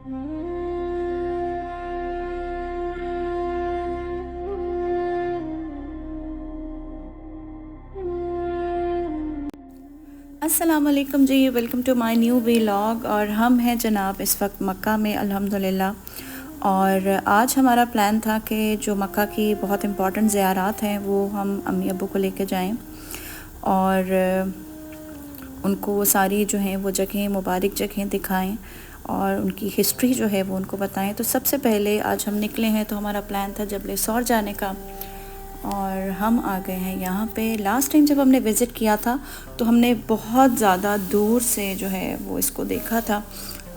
अस्सलाम वालेकुम जी, welcome to my new vlog. और हम हैं जनाब इस वक्त मक्का में अल्हम्दुलिल्लाह। और आज हमारा प्लान था कि जो मक्का की बहुत इम्पॉर्टेंट ज़ियारात हैं वो हम अम्मी अब्बू को लेके जाएं और उनको वो सारी जो हैं वो जगहें, मुबारक जगहें दिखाएं और उनकी हिस्ट्री जो है वो उनको बताएं। तो सबसे पहले आज हम निकले हैं, तो हमारा प्लान था जबल सौर जाने का और हम आ गए हैं यहाँ पे। लास्ट टाइम जब हमने विज़िट किया था तो हमने बहुत ज़्यादा दूर से जो है वो इसको देखा था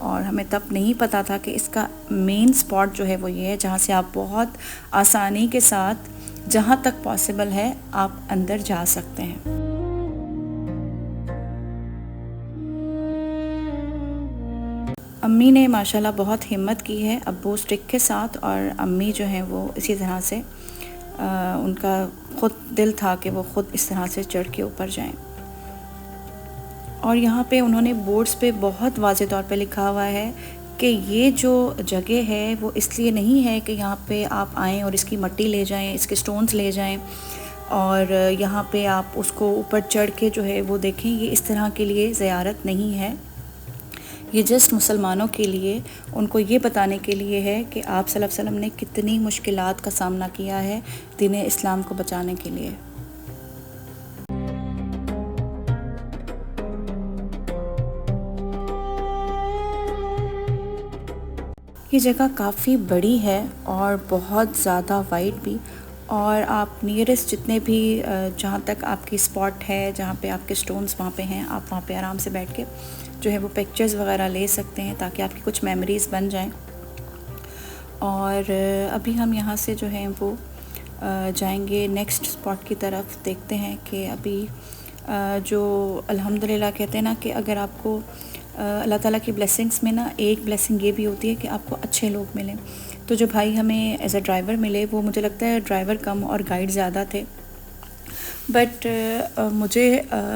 और हमें तब नहीं पता था कि इसका मेन स्पॉट जो है वो ये है जहाँ से आप बहुत आसानी के साथ, जहाँ तक पॉसिबल है, आप अंदर जा सकते हैं। अम्मी ने माशाल्लाह बहुत हिम्मत की है, अब्बू स्टिक के साथ और अम्मी जो हैं वो इसी तरह से उनका ख़ुद दिल था कि वो ख़ुद इस तरह से चढ़ के ऊपर जाएं। और यहाँ पे उन्होंने बोर्ड्स पे बहुत वाज़े तौर पे लिखा हुआ है कि ये जो जगह है वो इसलिए नहीं है कि यहाँ पे आप आएँ और इसकी मिट्टी ले जाएं, इसके स्टोन्स ले जाएं और यहाँ पे आप उसको ऊपर चढ़ के जो है वो देखें। ये इस तरह के लिए ज़ियारत नहीं है, ये जस्ट मुसलमानों के लिए, उनको ये बताने के लिए है कि आप सल्लल्लाहु अलैहि वसल्लम ने कितनी मुश्किलात का सामना किया है दीन इस्लाम को बचाने के लिए। ये जगह काफ़ी बड़ी है और बहुत ज़्यादा वाइड भी। और आप नियरेस्ट जितने भी जहाँ तक आपकी स्पॉट है, जहाँ पे आपके स्टोन्स वहाँ पे हैं, आप वहाँ पे आराम से बैठ के जो है वो पिक्चर्स वगैरह ले सकते हैं ताकि आपकी कुछ मेमोरीज़ बन जाएं। और अभी हम यहाँ से जो है वो जाएंगे नेक्स्ट स्पॉट की तरफ। देखते हैं कि अभी जो अल्हम्दुलिल्लाह कहते हैं ना कि अगर आपको अल्लाह ताला की ब्लेसिंग्स में ना एक ब्लेसिंग ये भी होती है कि आपको अच्छे लोग मिलें। तो जो भाई हमें एज अ ड्राइवर मिले वो मुझे लगता है ड्राइवर कम और गाइड ज़्यादा थे। बट मुझे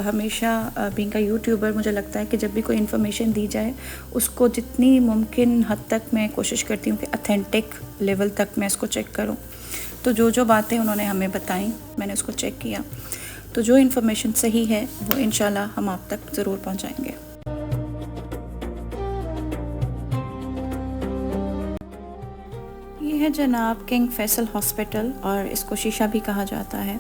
हमेशा बीइंग का यूट्यूबर मुझे लगता है कि जब भी कोई इन्फॉर्मेशन दी जाए उसको जितनी मुमकिन हद तक मैं कोशिश करती हूँ कि ऑथेंटिक लेवल तक मैं इसको चेक करूँ। तो जो जो बातें उन्होंने हमें बताई मैंने उसको चेक किया, तो जो इन्फॉर्मेशन सही है वो इंशाल्लाह हम आप तक ज़रूर पहुँचाएँगे। ये है जनाब किंग फैसल हॉस्पिटल और इसको शीशा भी कहा जाता है।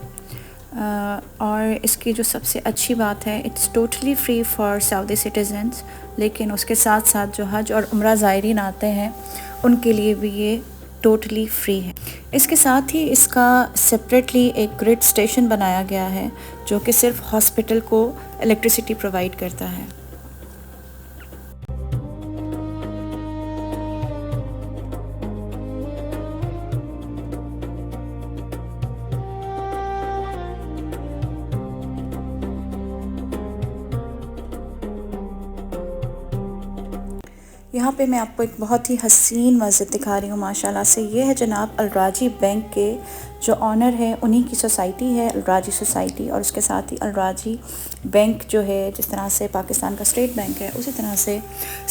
और इसकी जो सबसे अच्छी बात है, it's totally free for Saudi citizens, लेकिन उसके साथ साथ जो हज और उम्रा ज़ायरीन आते हैं उनके लिए भी ये टोटली फ्री है। इसके साथ ही इसका सेपरेटली एक ग्रिड स्टेशन बनाया गया है जो कि सिर्फ हॉस्पिटल को इलेक्ट्रिसिटी प्रोवाइड करता है। यहाँ पे मैं आपको एक बहुत ही हसीन मस्जिद दिखा रही हूँ माशाल्लाह से। ये है जनाब अलराजी बैंक के जो ऑनर है, उन्हीं की सोसाइटी है अलराजी सोसाइटी। और उसके साथ ही अलराजी बैंक जो है, जिस तरह से पाकिस्तान का स्टेट बैंक है उसी तरह से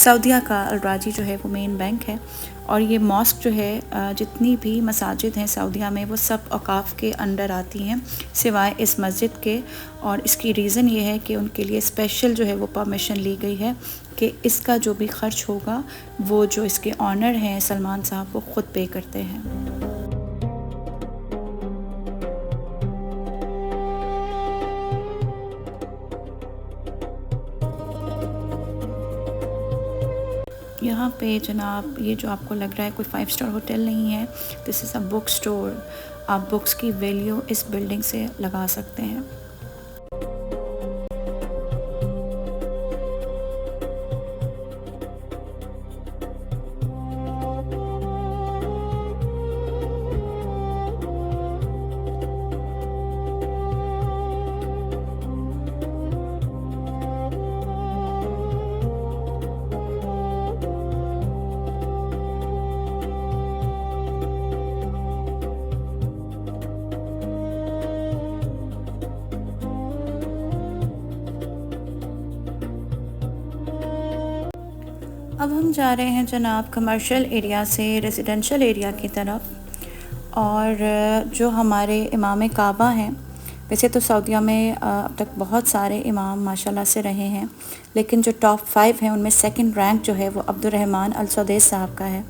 सऊदीया का अलराजी जो है वो मेन बैंक है। और ये मॉस्क जो है, जितनी भी मसाजिद हैं सऊदीया में वो सब औकाफ़ के अंडर आती हैं सिवाय इस मस्जिद के। और इसकी रीज़न ये है कि उनके लिए स्पेशल जो है वो परमिशन ली गई है कि इसका जो भी ख़र्च होगा वो जो इसके ऑनर हैं सलमान साहब वो ख़ुद पे करते हैं। यहाँ पे जनाब ये जो आपको लग रहा है कोई 5 स्टार होटल नहीं है, this is a book store. आप बुक्स की वैल्यू इस बिल्डिंग से लगा सकते हैं। अब हम जा रहे हैं जनाब कमर्शियल एरिया से रेजिडेंशियल एरिया की तरफ। और जो हमारे इमाम काबा हैं, वैसे तो सऊदीया में अब तक बहुत सारे इमाम माशाल्लाह से रहे हैं, लेकिन जो टॉप 5 हैं उनमें सेकंड रैंक जो है वो अब्दुर्रहमान अल सौदेस साहब का है।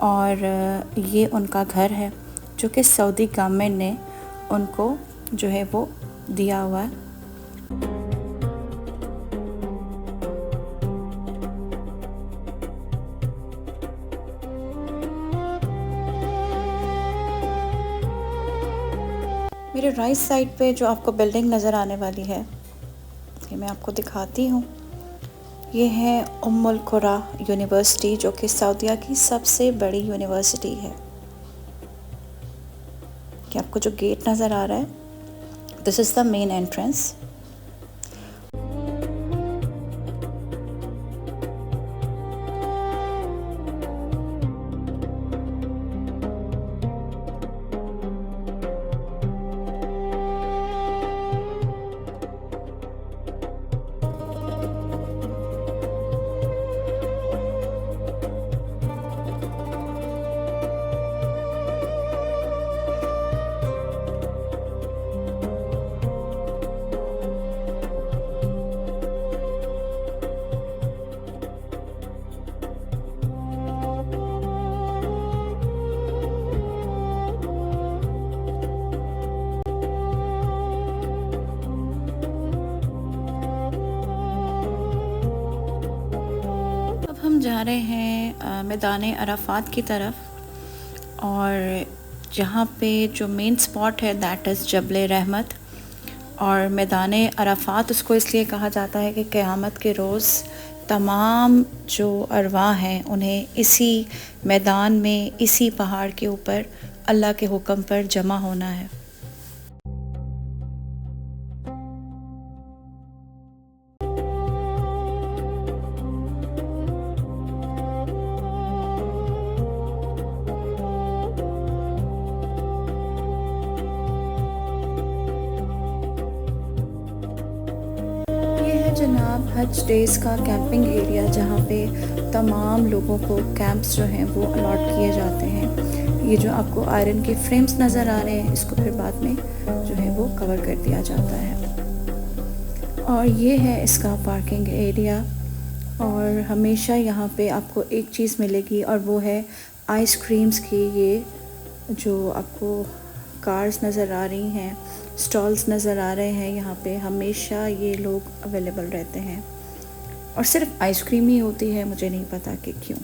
और ये उनका घर है जो कि सऊदी गवर्नमेंट ने उनको जो है वो दिया हुआ है। मेरे राइट साइड पे जो आपको बिल्डिंग नज़र आने वाली है, ये मैं आपको दिखाती हूँ। ये है उम्मुल कुरा यूनिवर्सिटी, जो कि सऊदीया की सबसे बड़ी यूनिवर्सिटी है। कि आपको जो गेट नज़र आ रहा है, this is the main entrance. हम जा रहे हैं मैदान अराफात की तरफ, और जहाँ पे जो मेन स्पॉट है दैट इज़ जबल रहमत। और मैदान अराफात उसको इसलिए कहा जाता है कि क़यामत के रोज़ तमाम जो अरवाह हैं उन्हें इसी मैदान में, इसी पहाड़ के ऊपर अल्लाह के हुक्म पर जमा होना है। जनाब हज डेज़ का कैंपिंग एरिया, जहाँ पे तमाम लोगों को कैंप्स जो हैं वो अलॉट किए जाते हैं। ये जो आपको आयरन के फ्रेम्स नज़र आ रहे हैं, इसको फिर बाद में जो है वो कवर कर दिया जाता है। और ये है इसका पार्किंग एरिया। और हमेशा यहाँ पे आपको एक चीज़ मिलेगी, और वो है आइसक्रीम्स की ये जो आपको कार्स नज़र आ रही हैं, स्टॉल्स नज़र आ रहे हैं। यहाँ पे हमेशा ये लोग अवेलेबल रहते हैं, और सिर्फ आइसक्रीम ही होती है, मुझे नहीं पता कि क्यों।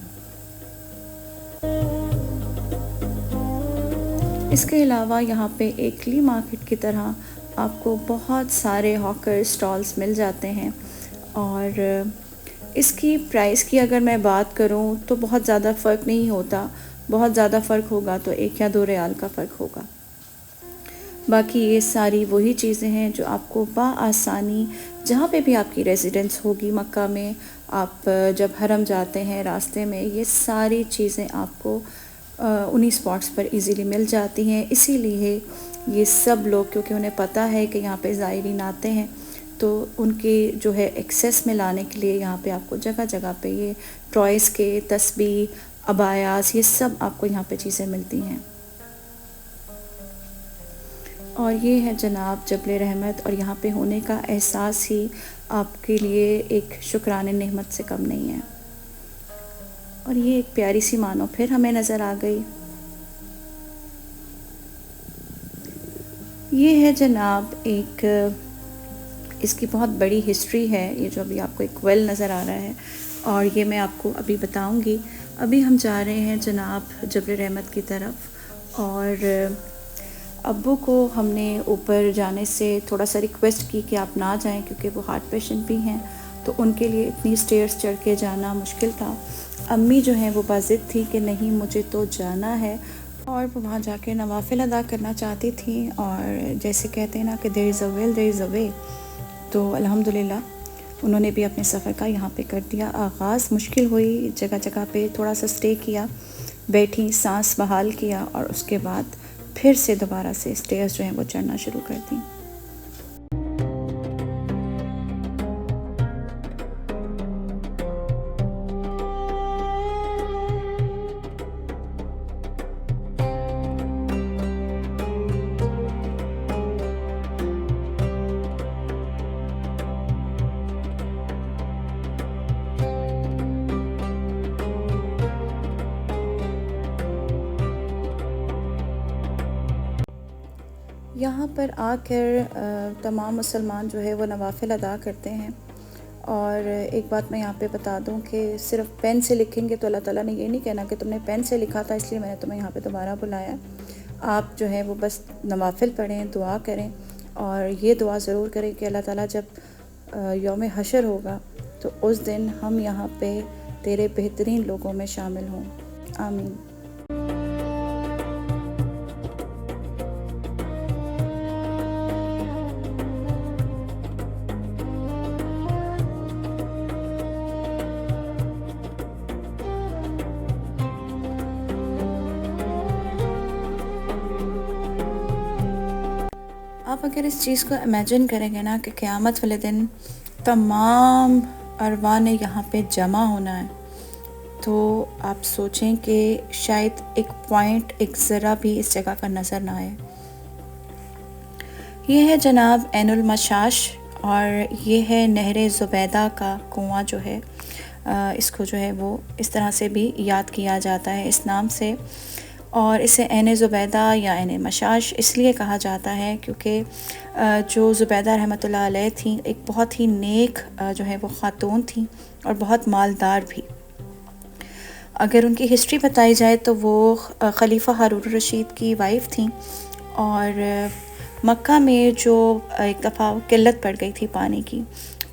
इसके अलावा यहाँ पे एक फ्ली मार्केट की तरह आपको बहुत सारे हॉकर स्टॉल्स मिल जाते हैं। और इसकी प्राइस की अगर मैं बात करूँ तो बहुत ज़्यादा फ़र्क नहीं होता। बहुत ज़्यादा फ़र्क होगा तो 1 या 2 रियाल का फ़र्क होगा। बाकी ये सारी वही चीज़ें हैं जो आपको बआसानी जहाँ पे भी आपकी रेजिडेंस होगी मक्का में, आप जब हरम जाते हैं रास्ते में, ये सारी चीज़ें आपको उन्हीं स्पॉट्स पर इजीली मिल जाती हैं। इसीलिए ये सब लोग, क्योंकि उन्हें पता है कि यहाँ पे ज़ायरीन आते हैं, तो उनके जो है एक्सेस में लाने के लिए यहाँ पे आपको जगह जगह पे ये टॉयज़ के तस्बीह, अबायास, ये सब आपको यहाँ पे चीज़ें मिलती हैं। और ये है जनाब जबल रहमत, और यहाँ पे होने का एहसास ही आपके लिए एक शुक्राने नेमत से कम नहीं है। और ये एक प्यारी सी मानो फिर हमें नज़र आ गई। ये है जनाब एक, इसकी बहुत बड़ी हिस्ट्री है। ये जो अभी आपको एक वेल नज़र आ रहा है, और ये मैं आपको अभी बताऊंगी। अभी हम जा रहे हैं जनाब जबल रहमत की तरफ, और अब्बू को हमने ऊपर जाने से थोड़ा सा रिक्वेस्ट की कि आप ना जाएं, क्योंकि वो हार्ट पेशेंट भी हैं, तो उनके लिए इतनी स्टेयर्स चढ़ के जाना मुश्किल था। अम्मी जो हैं वो बाज़िद थी कि नहीं मुझे तो जाना है, और वो वहाँ जाके नवाफिल अदा करना चाहती थी। और जैसे कहते हैं ना कि there is a will there is a way, तो अल्हम्दुलिल्लाह उन्होंने भी अपने सफ़र का यहाँ पे कर दिया आगाज़। मुश्किल हुई, जगह जगह पे थोड़ा सा स्टे किया, बैठी, सांस बहाल किया, और उसके बाद फिर से दोबारा से स्टेयर्स जो हैं वो चढ़ना शुरू कर दी। यहाँ पर आकर तमाम मुसलमान जो है वो नवाफ़िल अदा करते हैं। और एक बात मैं यहाँ पे बता दूँ कि सिर्फ़ पेन से लिखेंगे तो अल्लाह ताला ने ये नहीं कहना कि तुमने पेन से लिखा था इसलिए मैंने तुम्हें यहाँ पे दोबारा बुलाया। आप जो है वो बस नवाफ़िल पढ़ें, दुआ करें और ये दुआ ज़रूर करें कि अल्लाह ताला जब यौम हशर होगा तो उस दिन हम यहाँ पे तेरे बेहतरीन लोगों में शामिल हों। आमीन। आप अगर इस चीज़ को इमेजिन करेंगे ना कि क़यामत वाले दिन तमाम अरवाह ने यहाँ पे जमा होना है, तो आप सोचें कि शायद एक पॉइंट एक ज़रा भी इस जगह का नज़र ना आए। ये है जनाब ऐनुल मशाश और ये है नहर ज़ुबैदा का कुआं जो है, इसको जो है वो इस तरह से भी याद किया जाता है इस नाम से। और इसे ऐन ज़ुबैदा या ऐन मशाश इसलिए कहा जाता है क्योंकि जो ज़ुबैदा रहमतुल्लाह अलैह थी एक बहुत ही नेक जो है वो ख़ातून थी और बहुत मालदार भी। अगर उनकी हिस्ट्री बताई जाए तो वो ख़लीफ़ा हारून रशीद की वाइफ़ थी और मक्का में जो एक दफ़ा किल्लत पड़ गई थी पानी की,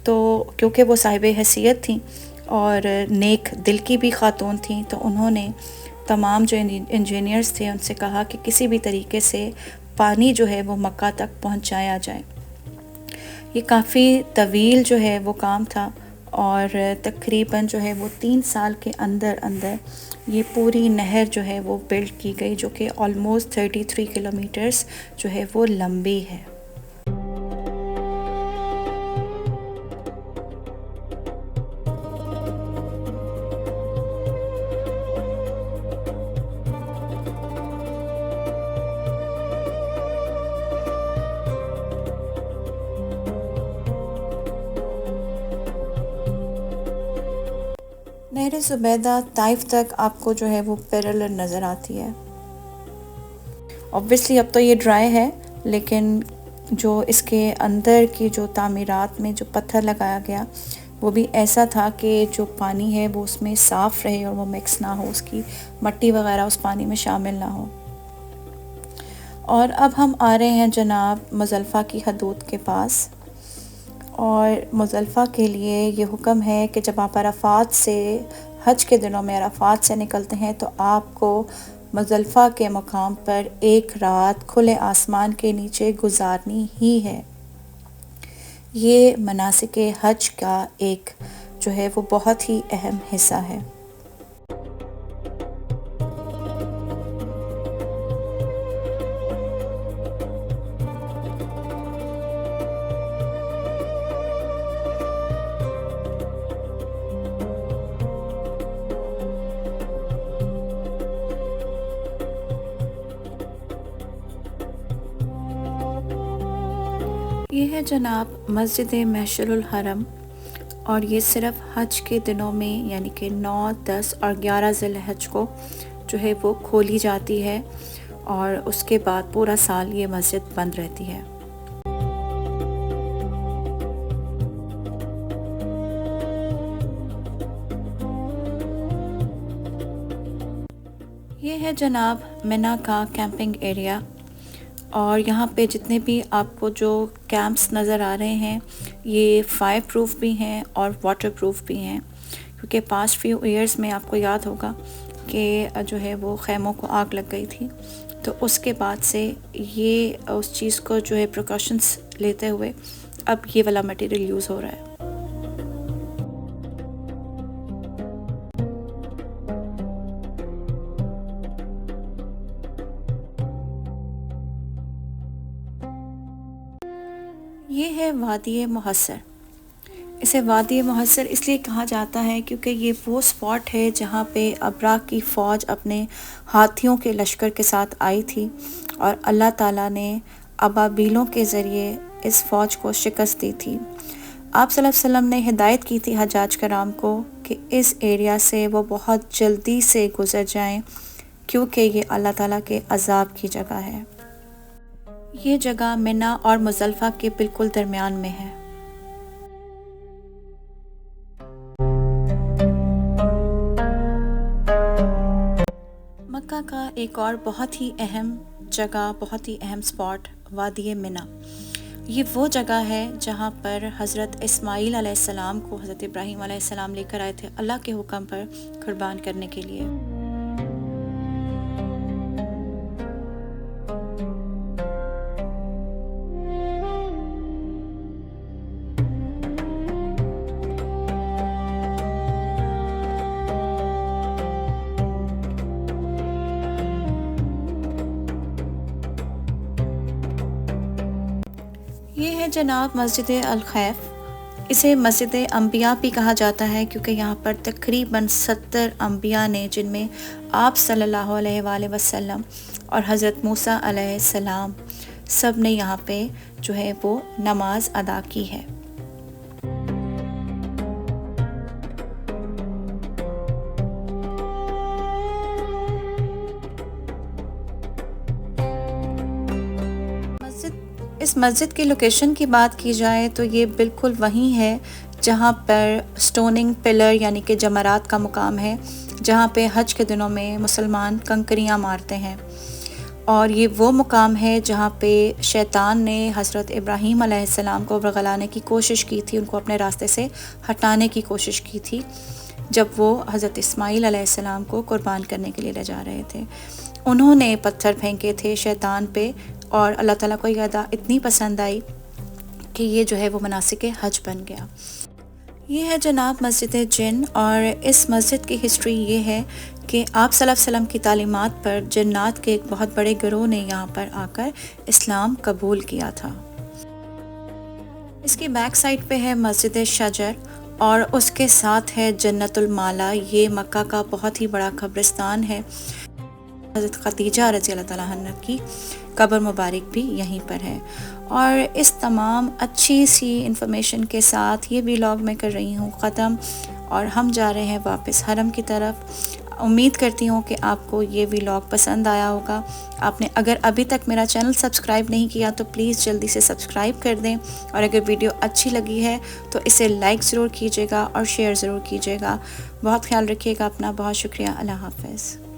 तो क्योंकि वो साहिब हैसियत थी और नेक दिल की भी ख़ातून थी, तो उन्होंने तमाम जो इंजीनियर्स थे उनसे कहा कि किसी भी तरीके से पानी जो है वो मक्का तक पहुंचाया जाए। ये काफ़ी तवील जो है वो काम था और तकरीबन जो है वो 3 साल के अंदर अंदर ये पूरी नहर जो है वो बिल्ड की गई, जो कि ऑलमोस्ट 33 किलोमीटर्स जो है वो लंबी है। नहर ज़ुबैदा ताइफ तक आपको जो है वो पैरेलल नज़र आती है। ऑब्वियसली अब तो ये ड्राई है, लेकिन जो इसके अंदर की जो तामीरात में जो पत्थर लगाया गया वो भी ऐसा था कि जो पानी है वो उसमें साफ़ रहे और वो मिक्स ना हो, उसकी मट्टी वग़ैरह उस पानी में शामिल ना हो। और अब हम आ रहे हैं जनाब मुज़ल्फ़ा की हदूद के पास। और मुज़ल्फ़ा के लिए ये हुक्म है कि जब आप अराफ़ात से हज के दिनों में अराफ़ात से निकलते हैं तो आपको मुज़ल्फ़ा के मकाम पर एक रात खुले आसमान के नीचे गुजारनी ही है। ये मनासिक हज का एक जो है वो बहुत ही अहम हिस्सा है। ये है जनाब मस्जिद महशरुल हरम और ये सिर्फ़ हज के दिनों में यानी कि 9, 10 और 11 ज़िलहज को जो है वो खोली जाती है और उसके बाद पूरा साल ये मस्जिद बंद रहती है। ये है जनाब मिना का कैंपिंग एरिया और यहाँ पे जितने भी आपको जो कैंप्स नज़र आ रहे हैं ये फायर प्रूफ भी हैं और वाटर प्रूफ भी हैं, क्योंकि पास्ट फ्यू ईयर्स में आपको याद होगा कि जो है वो खैमों को आग लग गई थी, तो उसके बाद से ये उस चीज़ को जो है प्रिकॉशंस लेते हुए अब ये वाला मटेरियल यूज़ हो रहा है। ये है वादी मुहस्सर। इसे वादी मुहस्सर इसलिए कहा जाता है क्योंकि ये वो स्पॉट है जहाँ पे अबरा की फ़ौज अपने हाथियों के लश्कर के साथ आई थी और अल्लाह ताला ने अबाबीलों के ज़रिए इस फ़ौज को शिकस्त दी थी। आप सल्लल्लाहु अलैहि वसल्लम ने हिदायत की थी हज्जाज कराम को कि इस एरिया से वो बहुत जल्दी से गुज़र जाएं, क्योंकि ये अल्लाह ताला के अज़ाब की जगह है। ये जगह मिना और मुज़दलिफ़ा के बिल्कुल दरमियान में है। मक्का का एक और बहुत ही अहम जगह, बहुत ही अहम स्पॉट वादी मिना। ये वो जगह है जहाँ पर हज़रत इस्माईल अलैहिस्सलाम को हज़रत इब्राहीम अलैहिस्सलाम लेकर आए थे अल्लाह के हुक्म पर कुर्बान करने के लिए। ये है जनाब मस्जिद अल खैफ। इसे मस्जिद अम्बिया भी कहा जाता है क्योंकि यहाँ पर तकरीबन 70 अम्बिया ने, जिनमें आप सल्लल्लाहु अलैहि वसल्लम और हज़रत मूसा अलैहिस्सलाम, सब ने यहाँ पे जो है वो नमाज अदा की है। इस मस्जिद की लोकेशन की बात की जाए तो ये बिल्कुल वहीं है जहाँ पर स्टोनिंग पिलर यानी कि जमरात का मुकाम है, जहाँ पे हज के दिनों में मुसलमान कंकरियाँ मारते हैं। और ये वो मुकाम है जहाँ पे शैतान ने हज़रत इब्राहीम अलैहिस्सलाम को वर्गलाने की कोशिश की थी, उनको अपने रास्ते से हटाने की कोशिश की थी जब वो हज़रत इस्माईल अलैहिस्सलाम को कुर्बान करने के लिए ले जा रहे थे। उन्होंने पत्थर फेंके थे शैतान पे और अल्लाह ताला को ये अदा इतनी पसंद आई कि ये जो है वो मनासिक हज बन गया। ये है जनाब मस्जिद जिन, और इस मस्जिद की हिस्ट्री ये है कि आप सल्लल्लाहु अलैहि वसल्लम की तालीमात पर जन्नात के एक बहुत बड़े गिरोह ने यहाँ पर आकर इस्लाम कबूल किया था। इसकी बैक साइड पे है मस्जिद शजर और उसके साथ है जन्नतुल माला। ये मक्का का बहुत ही बड़ा कब्रिस्तान है। हज़रत खदीजा रज़ी अल्लाह ताला अन्हा की कब्र मुबारक भी यहीं पर है। और इस तमाम अच्छी सी इन्फॉर्मेशन के साथ ये व्लॉग मैं कर रही हूँ ख़त्म, और हम जा रहे हैं वापस हरम की तरफ। उम्मीद करती हूँ कि आपको ये व्लॉग पसंद आया होगा। आपने अगर अभी तक मेरा चैनल सब्सक्राइब नहीं किया तो प्लीज़ जल्दी से सब्सक्राइब कर दें, और अगर वीडियो अच्छी लगी है तो इसे लाइक ज़रूर कीजिएगा और शेयर ज़रूर कीजिएगा। बहुत ख्याल रखिएगा अपना। बहुत शुक्रिया। अल्लाह हाफ़िज़।